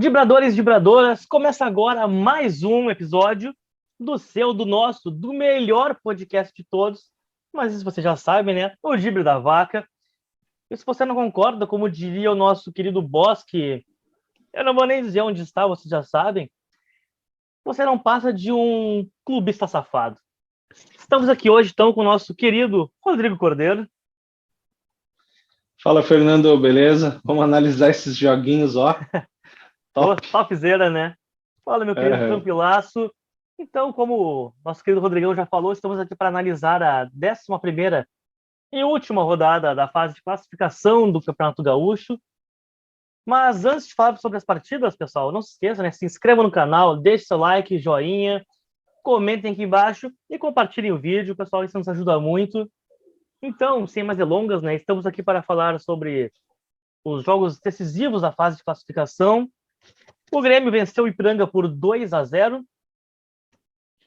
Vibradores e vibradoras, começa agora mais um episódio do nosso, do melhor podcast de todos. Mas isso você já sabe, né? O Gibre da Vaca. E se você não concorda, como diria o nosso querido boss, que eu não vou nem dizer onde está, vocês já sabem, você não passa de um clubista safado. Estamos aqui hoje, então, com o nosso querido Rodrigo Cordeiro. Fala, Fernando, beleza? Vamos analisar esses joguinhos, ó. Top. Topzera, né? Fala, meu querido Uhum. Tranquilaço. Então, como o nosso querido Rodrigão já falou, estamos aqui para analisar a 11ª e última rodada da fase de classificação do Campeonato Gaúcho. Mas antes de falar sobre as partidas, pessoal, não se esqueça, né? Se inscreva no canal, deixe seu like, joinha, comentem aqui embaixo e compartilhem o vídeo, pessoal, isso nos ajuda muito. Então, sem mais delongas, né? Estamos aqui para falar sobre os jogos decisivos da fase de classificação. O Grêmio venceu o Ipiranga por 2-0.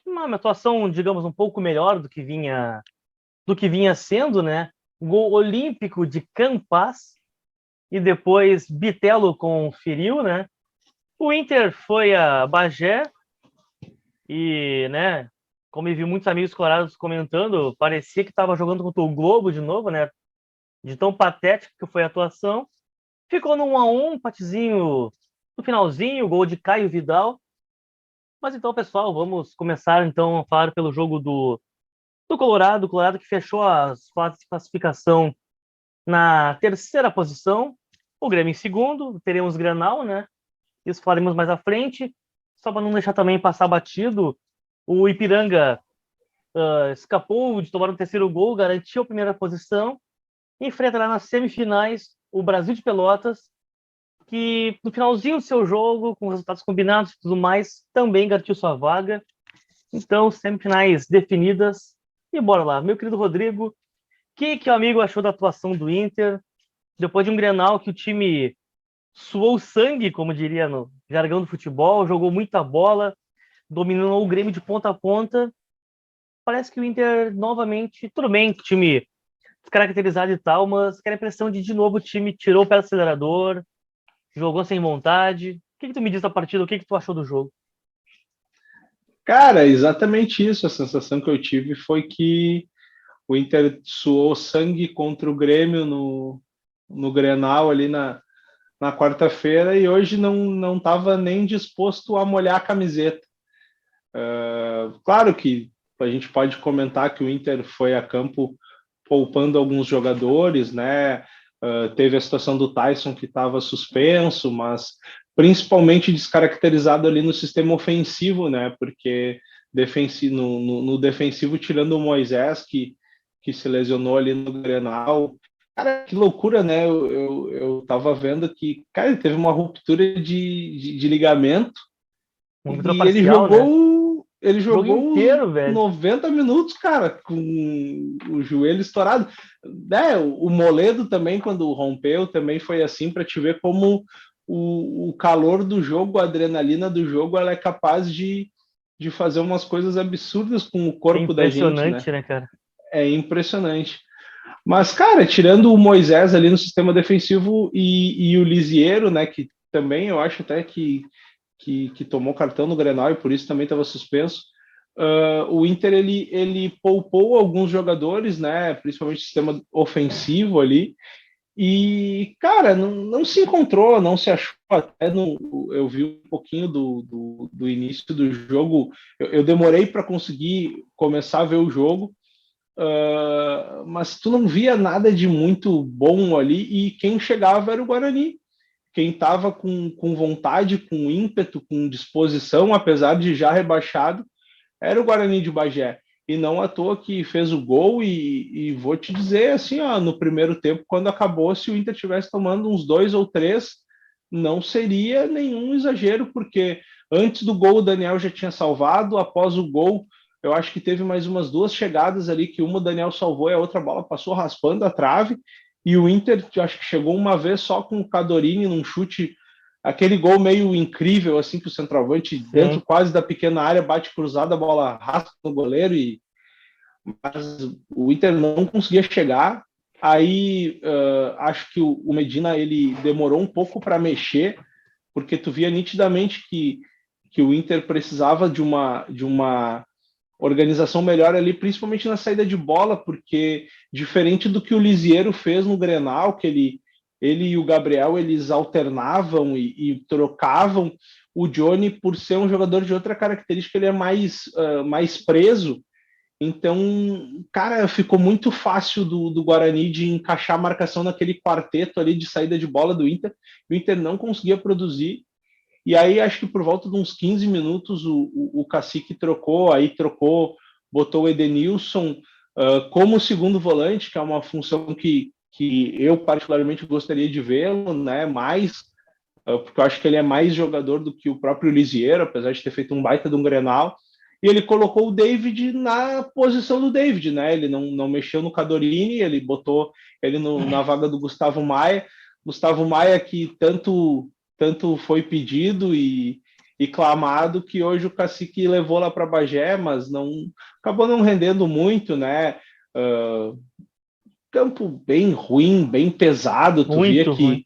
Uma atuação, digamos, um pouco melhor do que vinha sendo, né? Gol olímpico de Campas e depois Bitelo conferiu, né? O Inter foi a Bagé e, né, como eu vi muitos amigos colorados comentando, parecia que estava jogando contra o Globo de novo, né? De tão patético que foi a atuação. Ficou no 1-1, empatezinho no finalzinho, gol de Caio Vidal. Mas então, pessoal, vamos começar então a falar pelo jogo do Colorado. O Colorado que fechou as fases de classificação na terceira posição. O Grêmio em segundo. Teremos Grenal, né? Isso falaremos mais à frente. Só para não deixar também passar batido, o Ipiranga escapou de tomar o terceiro gol, garantiu a primeira posição. Enfrentará nas semifinais o Brasil de Pelotas, que no finalzinho do seu jogo, com resultados combinados e tudo mais, também garantiu sua vaga. Então, semifinais definidas. E bora lá. Meu querido Rodrigo, o que o amigo achou da atuação do Inter? Depois de um Grenal que o time suou sangue, como diria no jargão do futebol, jogou muita bola, dominou o Grêmio de ponta a ponta. Parece que o Inter, novamente, tudo bem, time descaracterizado e tal, mas quero a impressão de novo, o time tirou o pé do acelerador, jogou sem vontade. O que tu me diz da partida? O que tu achou do jogo? Cara, exatamente isso. A sensação que eu tive foi que o Inter suou sangue contra o Grêmio no Grenal ali na quarta-feira e hoje não estava nem disposto a molhar a camiseta. Claro que a gente pode comentar que o Inter foi a campo poupando alguns jogadores, né? Teve a situação do Tyson que estava suspenso, mas principalmente descaracterizado ali no sistema ofensivo, né? Porque no defensivo, tirando o Moisés, que se lesionou ali no Grenal. Cara, que loucura, né? Eu tava vendo que, cara, ele teve uma ruptura de ligamento Uma vitória e ele parcial, né? jogou, ele O jogo jogou os inteiro, velho. 90 minutos, cara, com o joelho estourado. Né, o Moledo também, quando rompeu, também foi assim, para te ver como o calor do jogo, a adrenalina do jogo, ela é capaz de fazer umas coisas absurdas com o É corpo da gente, né? impressionante, né, cara? É impressionante. Mas, cara, tirando o Moisés ali no sistema defensivo e o Lisiero, né, que também eu acho até que tomou cartão no Grenal e por isso também estava suspenso. O Inter ele poupou alguns jogadores, né, principalmente o sistema ofensivo ali, e cara, não se encontrou, não se achou. Até eu vi um pouquinho do início do jogo, eu demorei para conseguir começar a ver o jogo. Mas tu não via nada de muito bom ali, e quem chegava era o Guarani. Quem estava com vontade, com ímpeto, com disposição, apesar de já rebaixado, era o Guarani de Bagé. E não à toa que fez o gol, e vou te dizer assim, ó, no primeiro tempo, quando acabou, se o Inter tivesse tomando uns 2 ou 3, não seria nenhum exagero, porque antes do gol o Daniel já tinha salvado, após o gol eu acho que teve mais umas 2 chegadas ali, que uma o Daniel salvou e a outra bola passou raspando a trave, e o Inter acho que chegou uma vez só com o Cadorini num chute, aquele gol meio incrível, assim, que o centroavante dentro Sim. quase da pequena área bate cruzada, a bola raspa no goleiro, mas o Inter não conseguia chegar. Aí acho que o Medina ele demorou um pouco para mexer, porque tu via nitidamente que o Inter precisava de uma organização melhor ali, principalmente na saída de bola, porque diferente do que o Lisiero fez no Grenal, que ele e o Gabriel eles alternavam e trocavam, o Johnny, por ser um jogador de outra característica, ele é mais preso. Então, cara, ficou muito fácil do Guarani de encaixar a marcação naquele quarteto ali de saída de bola do Inter. O Inter não conseguia produzir. E aí, acho que por volta de uns 15 minutos, o Cacique trocou, botou o Edenilson como segundo volante, que é uma função que eu particularmente gostaria de vê-lo, né? Porque eu acho que ele é mais jogador do que o próprio Lisiero, apesar de ter feito um baita de um Grenal. E ele colocou o David na posição do David, né? Ele não mexeu no Cadorini, ele botou ele na vaga do Gustavo Maia. Gustavo Maia, que tanto foi pedido e clamado, que hoje o Cacique levou lá para Bagé, mas acabou não rendendo muito, né? Campo bem ruim, bem pesado, tu via Muito ruim.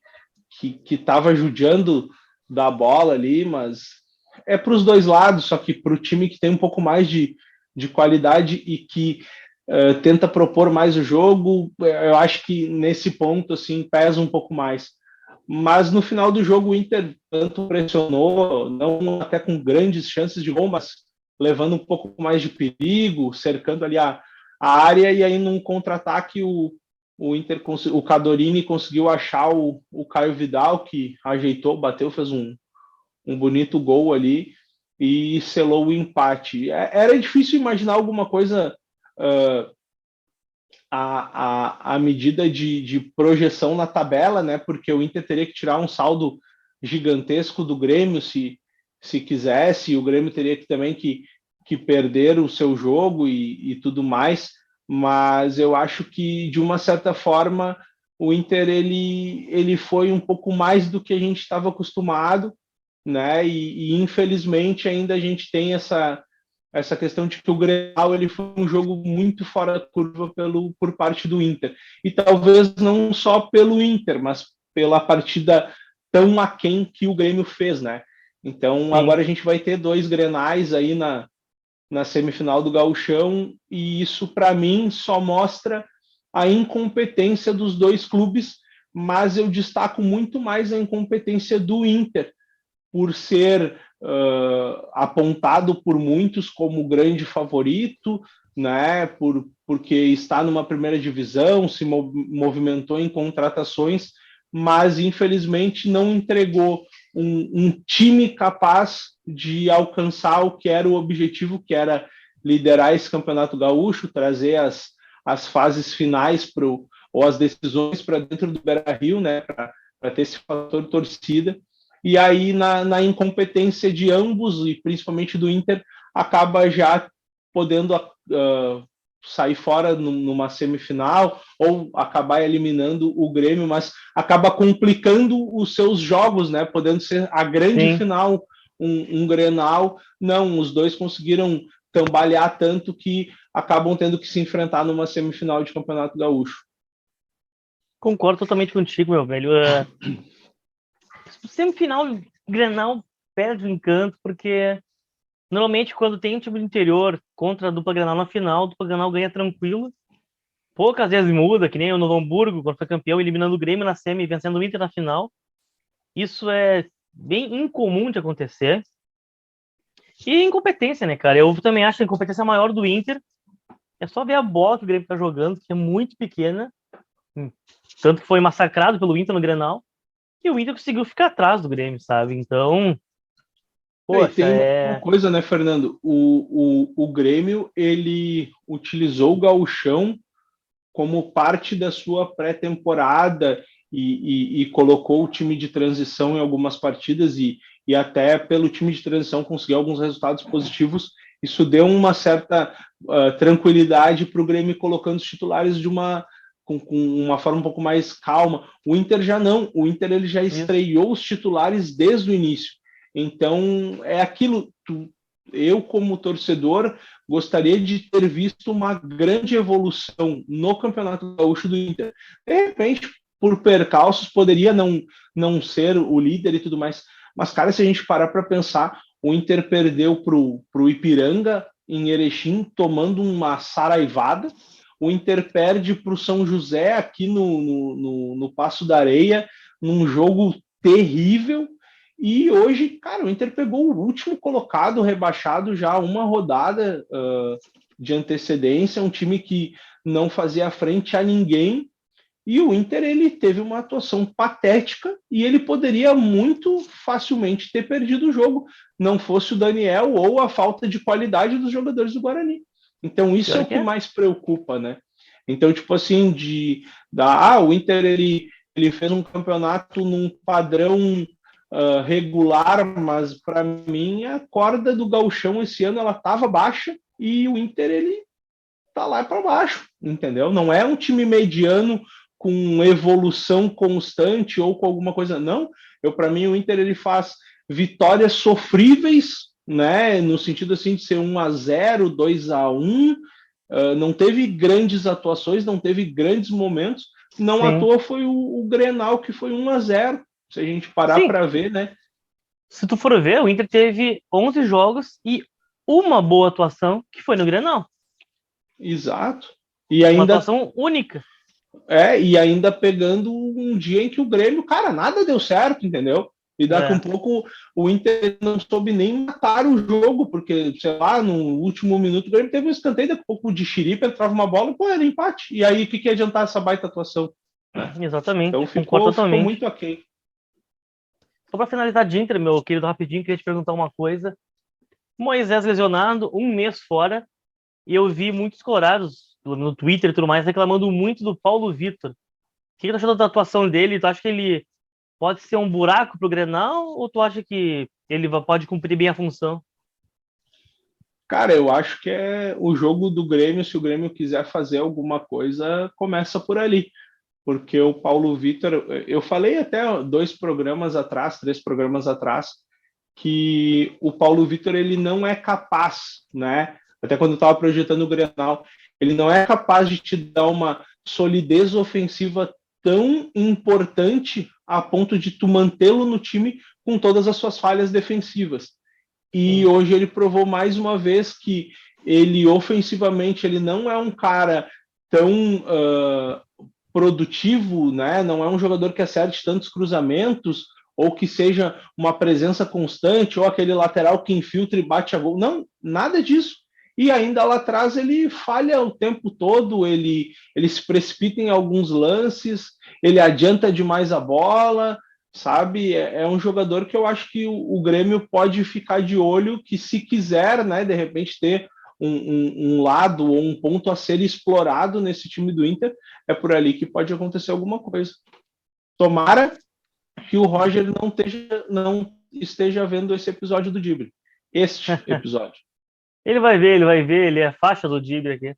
que estava judiando da bola ali, mas é para os dois lados, só que para o time que tem um pouco mais de qualidade e que tenta propor mais o jogo, eu acho que nesse ponto assim pesa um pouco mais. Mas no final do jogo o Inter tanto pressionou, não até com grandes chances de gol, mas levando um pouco mais de perigo, cercando ali a área, e aí num contra-ataque o Cadorini conseguiu achar o Caio Vidal, que ajeitou, bateu, fez um bonito gol ali e selou o empate. Era difícil imaginar alguma coisa à medida de projeção na tabela, né? Porque o Inter teria que tirar um saldo gigantesco do Grêmio se quisesse, e o Grêmio teria também que perder o seu jogo e tudo mais. Mas eu acho que, de uma certa forma, o Inter ele foi um pouco mais do que a gente estava acostumado, né? E infelizmente ainda a gente tem essa questão de que o Grenal ele foi um jogo muito fora da curva por parte do Inter. E talvez não só pelo Inter, mas pela partida tão aquém que o Grêmio fez, né? Então Sim. agora a gente vai ter 2 Grenais aí na semifinal do Gauchão, e isso para mim só mostra a incompetência dos dois clubes, mas eu destaco muito mais a incompetência do Inter, por ser apontado por muitos como grande favorito, né? Porque está numa primeira divisão, se movimentou em contratações, mas infelizmente não entregou um time capaz de alcançar o que era o objetivo, que era liderar esse campeonato gaúcho, trazer as fases finais ou as decisões para dentro do Beira-Rio, né? Para ter esse fator torcida. E aí, na incompetência de ambos, e principalmente do Inter, acaba já podendo sair fora numa semifinal ou acabar eliminando o Grêmio, mas acaba complicando os seus jogos, né? Podendo ser a grande Sim. final, um Grenal. Não, os dois conseguiram cambalear tanto que acabam tendo que se enfrentar numa semifinal de Campeonato Gaúcho. Concordo totalmente contigo, meu velho. Semifinal, Grenal perde o encanto, porque normalmente quando tem um time do interior contra a dupla Grenal na final, a dupla Grenal ganha tranquilo. Poucas vezes muda, que nem o Novo Hamburgo, quando foi campeão, eliminando o Grêmio na semi e vencendo o Inter na final. Isso é bem incomum de acontecer. E incompetência, né, cara? Eu também acho a incompetência maior do Inter. É só ver a bola que o Grêmio tá jogando, que é muito pequena. Tanto que foi massacrado pelo Inter no Grenal. E o Inter conseguiu ficar atrás do Grêmio, sabe? Então, E poxa, tem uma coisa, né, Fernando? O Grêmio, ele utilizou o gauchão como parte da sua pré-temporada e colocou o time de transição em algumas partidas e até pelo time de transição conseguiu alguns resultados positivos. Isso deu uma certa tranquilidade para o Grêmio, colocando os titulares com uma forma um pouco mais calma. O Inter já não. O Inter ele já isso. estreou os titulares desde o início. Então, é aquilo. Eu, como torcedor, gostaria de ter visto uma grande evolução no Campeonato Gaúcho do Inter. De repente, por percalços, poderia não ser o líder e tudo mais. Mas, cara, se a gente parar para pensar, o Inter perdeu para o Ipiranga em Erechim, tomando uma saraivada. O Inter perde para o São José aqui no Passo da Areia, num jogo terrível. E hoje, cara, o Inter pegou o último colocado, rebaixado já uma rodada de antecedência, um time que não fazia frente a ninguém. E o Inter, ele teve uma atuação patética e ele poderia muito facilmente ter perdido o jogo, não fosse o Daniel ou a falta de qualidade dos jogadores do Guarani. Então, isso é o que mais preocupa, né? Então, tipo assim, o Inter, ele fez um campeonato num padrão regular, mas para mim a corda do gauchão esse ano ela estava baixa e o Inter, ele tá lá para baixo, entendeu? Não é um time mediano com evolução constante ou com alguma coisa, não. Para mim, o Inter ele faz vitórias sofríveis, né? No sentido assim de ser 1-0, 2-1, não teve grandes atuações, não teve grandes momentos. Não à toa foi o Grenal, que foi 1-0. Se a gente parar para ver, né? Se tu for ver, o Inter teve 11 jogos e uma boa atuação, que foi no Grenal. Exato. E ainda, uma atuação única. E ainda pegando um dia em que o Grêmio, cara, nada deu certo, entendeu? E daqui um pouco o Inter não soube nem matar o jogo, porque, sei lá, no último minuto o Grêmio teve um escanteio, daqui a pouco de xiripa, entrava uma bola, pô, era empate. E aí, o que adiantar essa baita atuação? Né? Exatamente, então ficou muito aquém. Só para finalizar de Inter, meu querido, rapidinho, queria te perguntar uma coisa. Moisés lesionado, 1 mês fora, e eu vi muitos colorados no Twitter e tudo mais reclamando muito do Paulo Vitor. O que tu achou da atuação dele? Tu acha que ele pode ser um buraco pro Grenal ou tu acha que ele pode cumprir bem a função? Cara, eu acho que é o jogo do Grêmio. Se o Grêmio quiser fazer alguma coisa, começa por ali. Porque o Paulo Vitor, eu falei até 3 programas atrás, que o Paulo Vitor ele não é capaz, né? Até quando eu estava projetando o Grenal, ele não é capaz de te dar uma solidez ofensiva tão importante a ponto de tu mantê-lo no time com todas as suas falhas defensivas. E hoje ele provou mais uma vez que ele ofensivamente ele não é um cara tão produtivo, né? Não é um jogador que acerte tantos cruzamentos ou que seja uma presença constante ou aquele lateral que infiltra e bate a gol. Não, nada disso. E ainda lá atrás ele falha o tempo todo, ele se precipita em alguns lances, ele adianta demais a bola, sabe? É um jogador que eu acho que o Grêmio pode ficar de olho, que se quiser, né, de repente ter um lado ou um ponto a ser explorado nesse time do Inter, é por ali que pode acontecer alguma coisa. Tomara que o Roger não esteja vendo esse episódio do Dibre. Este episódio. Ele vai ver, ele é faixa do Dibre aqui.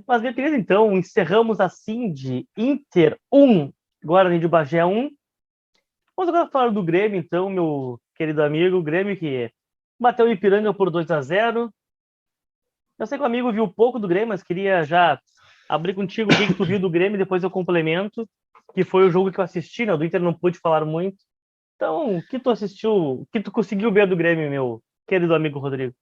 Mas, meu querido, então, encerramos assim de Inter 1, Guarani de Bagé 1. Vamos agora falar do Grêmio, então, meu querido amigo. O Grêmio que bateu o Ipiranga por 2-0. Eu sei que o amigo viu pouco do Grêmio, mas queria já abrir contigo o que tu viu do Grêmio, depois eu complemento, que foi o jogo que eu assisti, né? Do Inter não pude falar muito. Então, o que tu assistiu, o que tu conseguiu ver do Grêmio, meu querido amigo Rodrigo?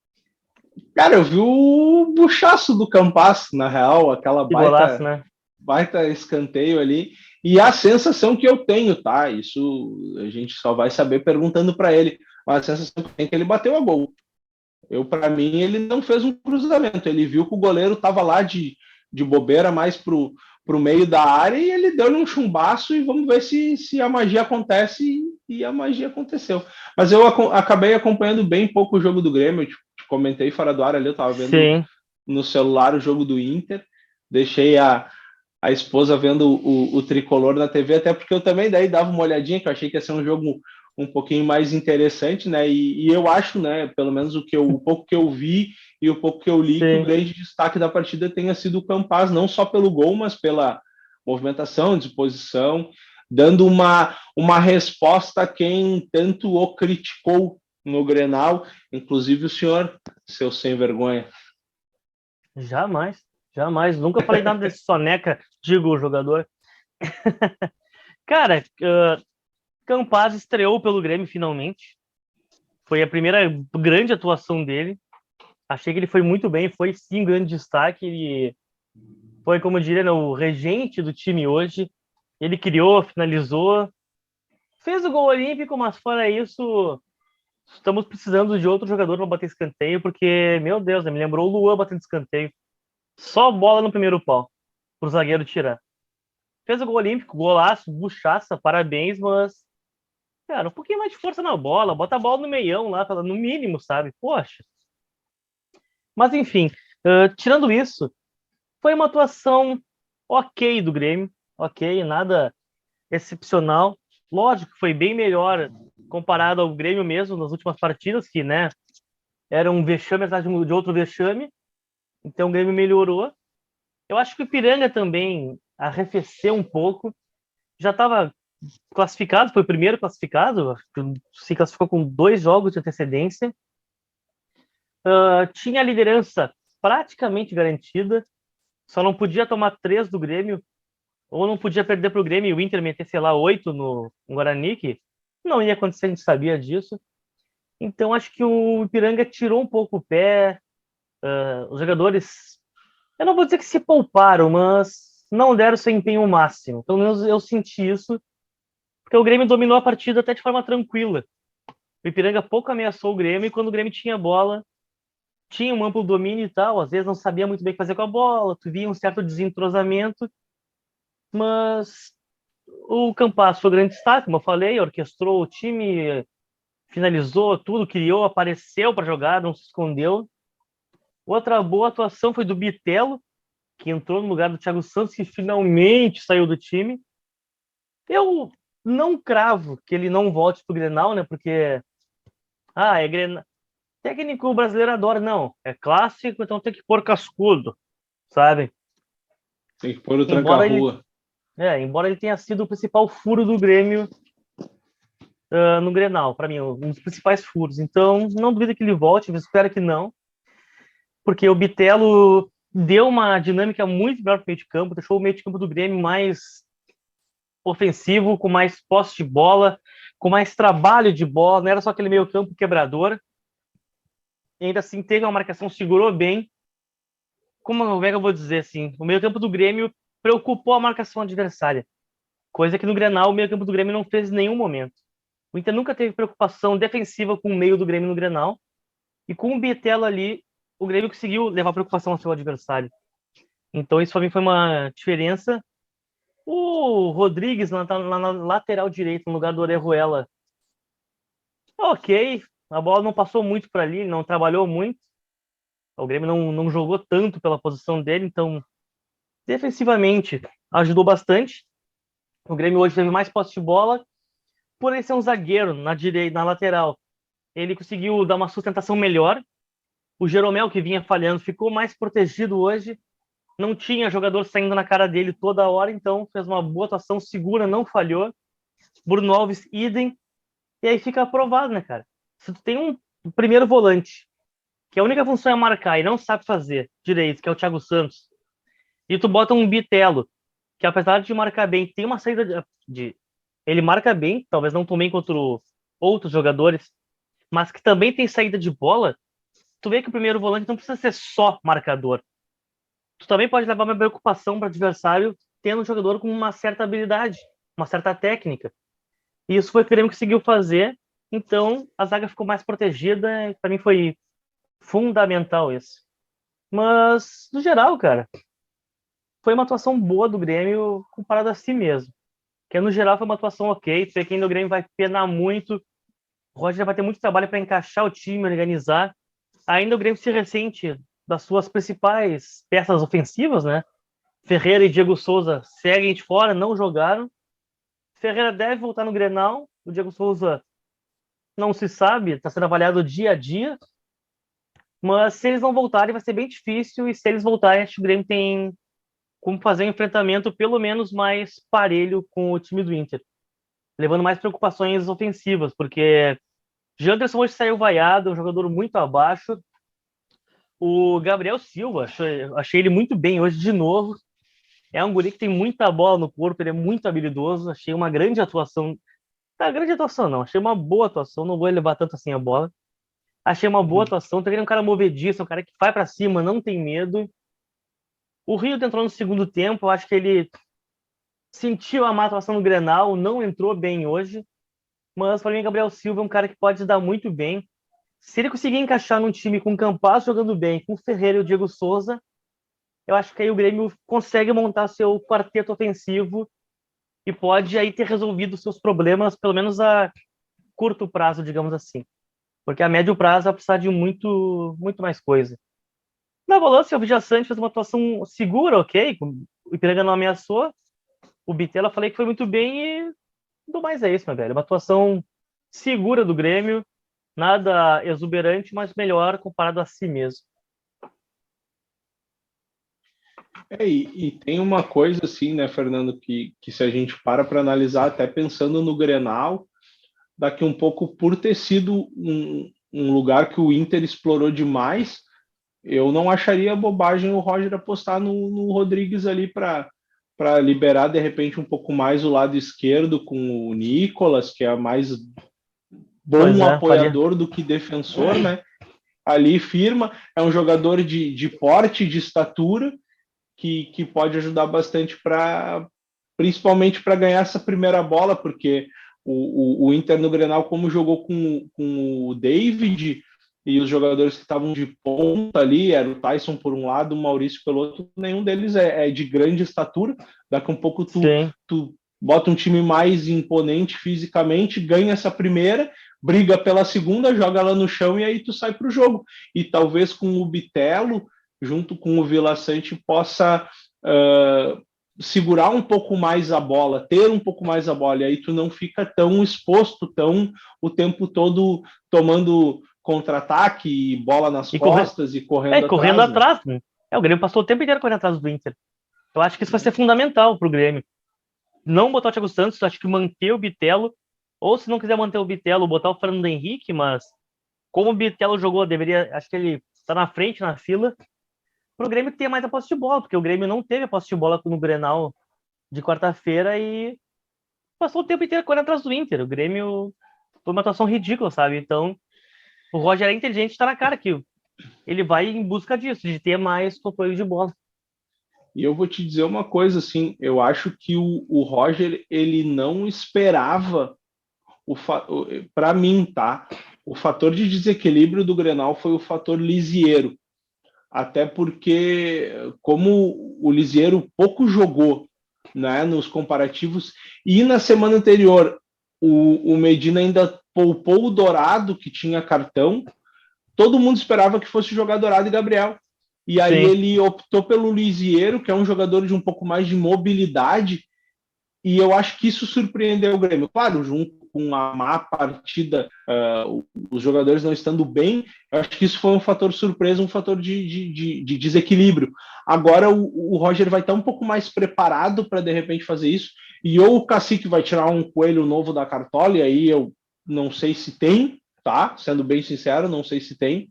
Cara, eu vi o buchaço do Campas, na real, aquela Golaço, né? baita escanteio ali. E a sensação que eu tenho, tá? Isso a gente só vai saber perguntando para ele. Mas a sensação que eu tenho é que ele bateu a gol. Para mim, ele não fez um cruzamento. Ele viu que o goleiro estava lá de bobeira mais pro meio da área e ele deu-lhe um chumbaço e vamos ver se a magia acontece. E a magia aconteceu. Mas eu acabei acompanhando bem pouco o jogo do Grêmio. Eu te comentei fora do ar ali, eu estava vendo no celular o jogo do Inter. Deixei a esposa vendo o tricolor na TV, até porque eu também daí dava uma olhadinha, que eu achei que ia ser um jogo um pouquinho mais interessante, né? E eu acho, né, pelo menos o pouco que eu vi e o pouco que eu li, que o grande destaque da partida tenha sido o Campas, não só pelo gol, mas pela movimentação, disposição, dando uma resposta a quem tanto o criticou no Grenal, inclusive o senhor, seu sem vergonha. Jamais. Jamais, nunca falei nada desse soneca, digo o jogador. Cara, Campaz estreou pelo Grêmio finalmente. Foi a primeira grande atuação dele. Achei que ele foi muito bem, foi sim um grande destaque. Ele foi, como eu diria, né, o regente do time hoje. Ele criou, finalizou, fez o gol olímpico, mas fora isso, estamos precisando de outro jogador para bater escanteio, porque, meu Deus, né, me lembrou o Luan batendo escanteio. Só bola no primeiro pau, pro zagueiro tirar. Fez o gol olímpico, golaço, buchaça, parabéns, mas, cara, um pouquinho mais de força na bola, bota a bola no meião lá, no mínimo, sabe? Poxa. Mas, enfim, tirando isso, foi uma atuação ok do Grêmio, ok, nada excepcional. Lógico que foi bem melhor comparado ao Grêmio mesmo nas últimas partidas, que, né, era um vexame atrás de outro vexame. Então o Grêmio melhorou. Eu acho que o Ipiranga também arrefeceu um pouco. Já estava classificado, foi o primeiro classificado, se classificou com 2 jogos de antecedência. Tinha a liderança praticamente garantida, só não podia tomar 3 do Grêmio, ou não podia perder para o Grêmio e o Inter meter, sei lá, 8 no Guarani, que não ia acontecer, a gente sabia disso. Então acho que o Ipiranga tirou um pouco o pé, os jogadores, eu não vou dizer que se pouparam, mas não deram seu empenho máximo. Pelo menos eu senti isso, porque o Grêmio dominou a partida até de forma tranquila. O Ipiranga pouco ameaçou o Grêmio e quando o Grêmio tinha bola, tinha um amplo domínio e tal, às vezes não sabia muito bem o que fazer com a bola, tu via um certo desentrosamento, mas o Campas foi grande destaque, como eu falei, orquestrou o time, finalizou tudo, criou, apareceu para jogar, não se escondeu. Outra boa atuação foi do Bitelo, que entrou no lugar do Thiago Santos, que finalmente saiu do time. Eu não cravo que ele não volte pro Grenal, né? Porque, é Grenal. Técnico brasileiro adora, não. É clássico, então tem que pôr cascudo, sabe? Tem que pôr o Embora ele, tranca-rua. embora ele tenha sido o principal furo do Grêmio no Grenal, para mim, um dos principais furos. Então, não duvido que ele volte, espero que não, porque o Bitelo deu uma dinâmica muito melhor para o meio de campo, deixou o meio de campo do Grêmio mais ofensivo, com mais posse de bola, com mais trabalho de bola, não era só aquele meio campo quebrador. E ainda assim teve uma marcação, segurou bem. Como é que eu vou dizer assim? O meio campo do Grêmio preocupou a marcação adversária, coisa que no Grenal o meio campo do Grêmio não fez em nenhum momento. O Inter nunca teve preocupação defensiva com o meio do Grêmio no Grenal, e com o Bitelo ali, o Grêmio conseguiu levar preocupação ao seu adversário. Então isso para mim foi uma diferença. O Rodrigues lá na lateral direita, no lugar do Orejuela, ok, a bola não passou muito por ali, não trabalhou muito. O Grêmio não jogou tanto pela posição dele, então defensivamente ajudou bastante. O Grêmio hoje teve mais posse de bola, por ele ser um zagueiro na direita, na lateral. Ele conseguiu dar uma sustentação melhor. O Jeromel, que vinha falhando, ficou mais protegido hoje. Não tinha jogador saindo na cara dele toda hora, então fez uma boa atuação, segura, não falhou. Bruno Alves, idem. E aí fica aprovado, né, cara? Se tu tem um primeiro volante, que a única função é marcar e não sabe fazer direito, que é o Thiago Santos, e tu bota um Bitelo, que apesar de marcar bem, tem uma saída ele marca bem, talvez não tão bem contra outros jogadores, mas que também tem saída de bola, tu vê que o primeiro volante não precisa ser só marcador. Tu também pode levar uma preocupação para o adversário tendo um jogador com uma certa habilidade, uma certa técnica. E isso foi o que o Grêmio conseguiu fazer, então a zaga ficou mais protegida, para mim foi fundamental isso. Mas, no geral, cara, foi uma atuação boa do Grêmio comparado a si mesmo. Que no geral foi uma atuação ok. Tu vê que ainda o Grêmio vai penar muito. O Roger vai ter muito trabalho para encaixar o time, organizar. Ainda o Grêmio se ressente das suas principais peças ofensivas, né? Ferreira e Diego Souza seguem de fora, não jogaram. Ferreira deve voltar no Grenal. O Diego Souza não se sabe, está sendo avaliado dia a dia. Mas se eles não voltarem, vai ser bem difícil. E se eles voltarem, acho que o Grêmio tem como fazer um enfrentamento pelo menos mais parelho com o time do Inter, levando mais preocupações ofensivas, porque Janderson hoje saiu vaiado, é um jogador muito abaixo. O Gabriel Silva, achei ele muito bem hoje de novo. É um guri que tem muita bola no corpo, ele é muito habilidoso. Achei uma grande atuação. Tá, grande atuação não, achei uma boa atuação. Não vou levar tanto assim a bola. Achei uma boa Uhum. atuação. Também é um cara movediço, um cara que vai pra cima, não tem medo. O Rio entrou no segundo tempo, eu acho que ele sentiu a má atuação no Grenal, não entrou bem hoje. Mas para mim, Gabriel Silva é um cara que pode se dar muito bem. Se ele conseguir encaixar num time com o Campaz jogando bem, com o Ferreira e o Diego Souza, eu acho que aí o Grêmio consegue montar seu quarteto ofensivo e pode aí ter resolvido seus problemas, pelo menos a curto prazo, digamos assim. Porque a médio prazo vai precisar de muito mais coisa. Na volância, o Vijaçante fez uma atuação segura, ok? O Ipiranga não ameaçou. O Bitelo, eu falei que foi muito bem e do mais é isso, meu velho. Uma atuação segura do Grêmio, nada exuberante, mas melhor comparado a si mesmo. E tem uma coisa assim, né, Fernando, que se a gente para analisar, até pensando no Grenal, daqui um pouco por ter sido um lugar que o Inter explorou demais, eu não acharia bobagem o Roger apostar no Rodrigues ali para liberar de repente um pouco mais o lado esquerdo com o Nicolas, que é mais Pois bom é, faria. apoiador do que defensor, né? Ali firma, é um jogador de porte, de estatura, que pode ajudar bastante principalmente para ganhar essa primeira bola, porque o Inter no Grenal, como jogou com o David e os jogadores que estavam de ponta ali, era o Tyson por um lado, o Maurício pelo outro, nenhum deles é de grande estatura. Daqui a um pouco Sim. tu bota um time mais imponente fisicamente, ganha essa primeira, briga pela segunda, joga ela no chão e aí tu sai para o jogo. E talvez com o Bitelo, junto com o Vila Sante, possa segurar um pouco mais a bola, ter um pouco mais a bola, e aí tu não fica tão exposto, tão o tempo todo tomando contra-ataque, bola nas E correr. costas e correndo Correndo atrás, né? atrás, né? O Grêmio passou o tempo inteiro correndo atrás do Inter. Eu acho que isso vai ser fundamental pro Grêmio. Não botar o Thiago Santos, acho que manter o Bitelo, ou se não quiser manter o Bitelo, botar o Fernando Henrique, mas como o Bitelo jogou, deveria, acho que ele está na frente na fila, pro Grêmio ter mais a posse de bola, porque o Grêmio não teve a posse de bola no Grenal de quarta-feira e passou o tempo inteiro correndo atrás do Inter. O Grêmio foi uma atuação ridícula, sabe? Então, o Roger é inteligente, está na cara que ele vai em busca disso, de ter mais controle de bola. E eu vou te dizer uma coisa, assim, eu acho que o Roger, ele não esperava, para mim, tá? O fator de desequilíbrio do Grenal foi o fator Lisieiro. Até porque, como o Lisieiro pouco jogou, né, nos comparativos, e na semana anterior o Medina ainda poupou o Dourado, que tinha cartão, todo mundo esperava que fosse jogar Dourado e Gabriel. E aí Sim. ele optou pelo Lisieiro, que é um jogador de um pouco mais de mobilidade, e eu acho que isso surpreendeu o Grêmio. Claro, junto com a má partida, os jogadores não estando bem, eu acho que isso foi um fator surpresa, um fator de desequilíbrio. Agora o Roger vai estar um pouco mais preparado para de repente fazer isso, e ou o Cacique vai tirar um coelho novo da cartola, e aí eu não sei se tem, tá? Sendo bem sincero, não sei se tem.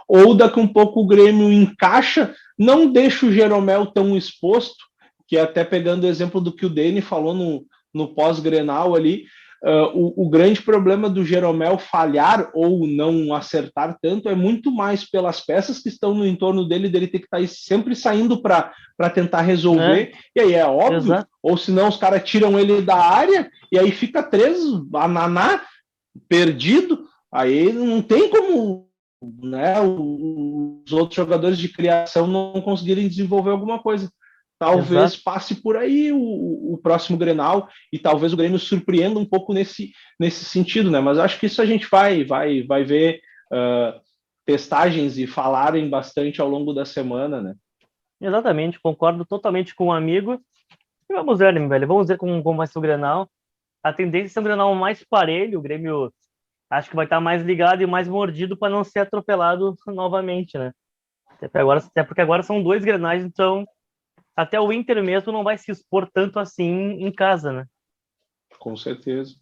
Ou daqui um pouco o Grêmio encaixa, não deixa o Jeromel tão exposto, que até pegando o exemplo do que o Dene falou no pós-Grenal ali, o grande problema do Jeromel falhar ou não acertar tanto é muito mais pelas peças que estão no entorno dele ter que estar sempre saindo para tentar É, resolver, e aí é óbvio, exato. ou senão os caras tiram ele da área e aí fica 3 ananá perdido, aí não tem como, né, os outros jogadores de criação não conseguirem desenvolver alguma coisa. Talvez Exato. passe por aí o próximo Grenal e talvez o Grêmio surpreenda um pouco nesse sentido, né? Mas acho que isso a gente vai ver testagens e falarem bastante ao longo da semana, né? Exatamente, concordo totalmente com o amigo. E vamos ver, né, velho? Vamos ver como vai ser o Grenal. A tendência é ser um Grenal mais parelho. O Grêmio acho que vai estar mais ligado e mais mordido para não ser atropelado novamente, né? Até porque agora são dois Grenais, então até o Inter mesmo não vai se expor tanto assim em casa, né? Com certeza.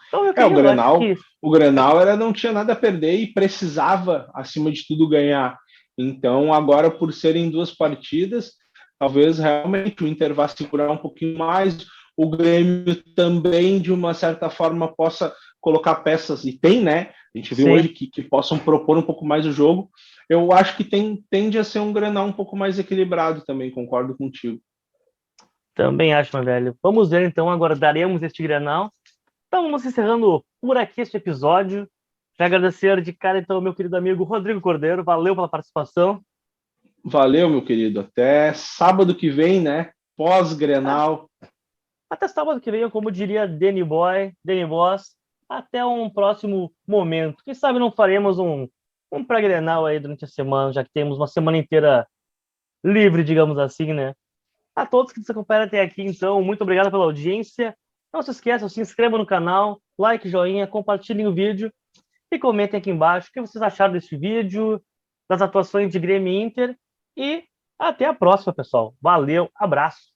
Então, meu O querido, acho Grenal, que o Grenal era, não tinha nada a perder e precisava, acima de tudo, ganhar. Então, agora, por serem 2 partidas, talvez realmente o Inter vá segurar um pouquinho mais, o Grêmio também, de uma certa forma, possa colocar peças, e tem, né? A gente viu hoje Sim, que possam propor um pouco mais o jogo. Eu acho que tende a ser um Grenal um pouco mais equilibrado também, concordo contigo. também acho, meu velho. Vamos ver, então, aguardaremos este Grenal. Então, vamos encerrando por aqui este episódio. Já agradecer de cara, então, ao meu querido amigo Rodrigo Cordeiro. Valeu pela participação. Valeu, meu querido. Até sábado que vem, né? Ah, Pós-Grenal. até sábado que vem, como diria Danny Boy, Danny Boss. Até um próximo momento. Quem sabe não faremos um pré-Grenal aí durante a semana, já que temos uma semana inteira livre, digamos assim, né? A todos que nos acompanharam até aqui, então, muito obrigado pela audiência. Não se esqueçam, se inscrevam no canal, like, joinha, compartilhem o vídeo e comentem aqui embaixo o que vocês acharam desse vídeo, das atuações de Grêmio e Inter. E até a próxima, pessoal. Valeu, abraço.